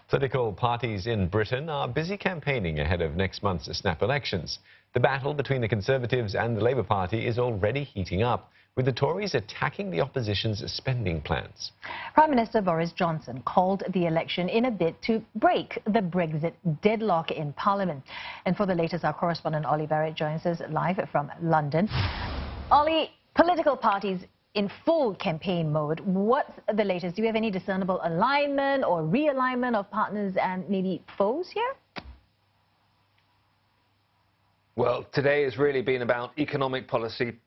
Political parties in Britain are busy campaigning ahead of next month's snap elections. The battle between the Conservatives and the Labour Party is already heating up, with the Tories attacking the opposition's spending plans. Prime Minister Boris Johnson called the election in a bid to break the Brexit deadlock in Parliament. And for the latest, our correspondent Ollie Barrett joins us live from London. Ollie, political parties in full campaign mode. What's the latest? Do you have any discernible alignment or realignment of partners and maybe foes here? Well, today has really been about economic policy,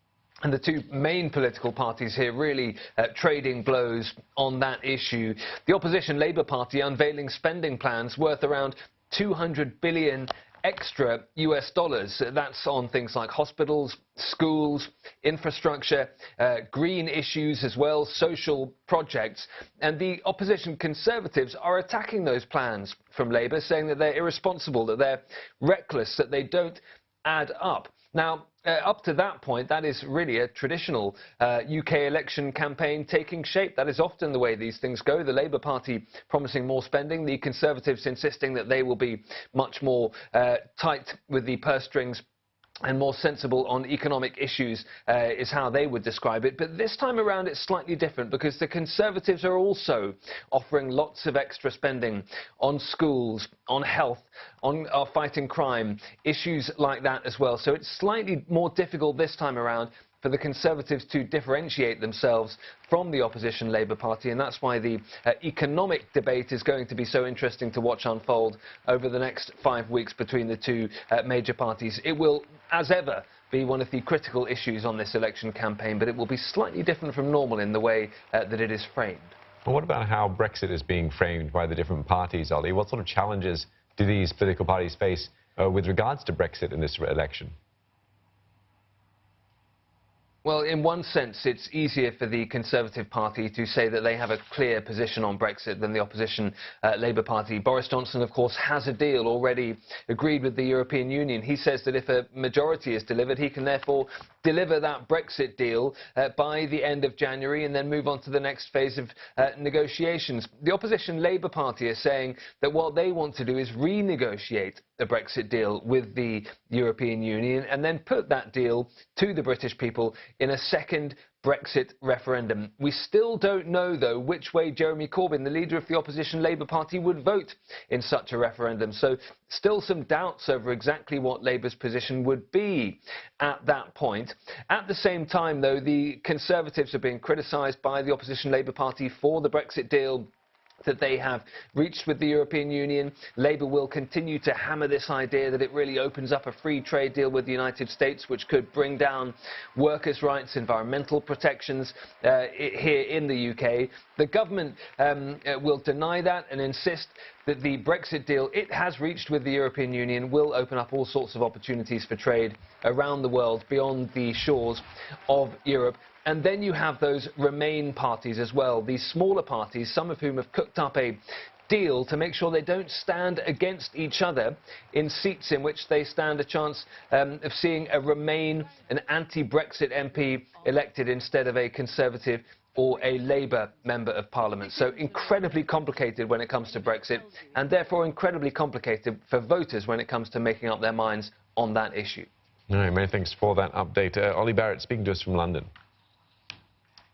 and the two main political parties here really trading blows on that issue. The opposition Labour Party unveiling spending plans worth around 200 billion extra US dollars. That's on things like hospitals, schools, infrastructure, green issues as well, social projects. And the opposition Conservatives are attacking those plans from Labour, saying that they're irresponsible, that they're reckless, that they don't add up. Now, up to that point, that is really a traditional UK election campaign taking shape. That is often the way these things go. The Labour Party promising more spending, the Conservatives insisting that they will be much more tight with the purse strings and more sensible on economic issues is how they would describe it. But this time around it's slightly different, because the Conservatives are also offering lots of extra spending on schools, on health, on fighting crime, issues like that as well. So it's slightly more difficult this time around for the Conservatives to differentiate themselves from the opposition Labour Party, and that's why the economic debate is going to be so interesting to watch unfold over the next 5 weeks between the two major parties. It will, as ever, be one of the critical issues on this election campaign, but it will be slightly different from normal in the way that it is framed. Well, what about how Brexit is being framed by the different parties, Ollie? What sort of challenges do these political parties face with regards to Brexit in this election? Well, in one sense, it's easier for the Conservative Party to say that they have a clear position on Brexit than the opposition Labour Party. Boris Johnson, of course, has a deal already agreed with the European Union. He says that if a majority is delivered, he can therefore deliver that Brexit deal by the end of January and then move on to the next phase of negotiations. The opposition Labour Party is saying that what they want to do is renegotiate the Brexit deal with the European Union and then put that deal to the British people in a second Brexit referendum. We still don't know, though, which way Jeremy Corbyn, the leader of the opposition Labour Party, would vote in such a referendum. So still some doubts over exactly what Labour's position would be at that point. At the same time, though, the Conservatives are being criticised by the opposition Labour Party for the Brexit deal that they have reached with the European Union. Labour will continue to hammer this idea that it really opens up a free trade deal with the United States, which could bring down workers' rights, environmental protections here in the UK. The government will deny that and insist that the Brexit deal it has reached with the European Union will open up all sorts of opportunities for trade around the world beyond the shores of Europe. And then you have those Remain parties as well, these smaller parties, some of whom have cooked up a deal to make sure they don't stand against each other in seats in which they stand a chance of seeing a Remain, an anti-Brexit MP elected instead of a Conservative or a Labour member of Parliament. So incredibly complicated when it comes to Brexit, and therefore incredibly complicated for voters when it comes to making up their minds on that issue. All right, many thanks for that update. Ollie Barrett speaking to us from London.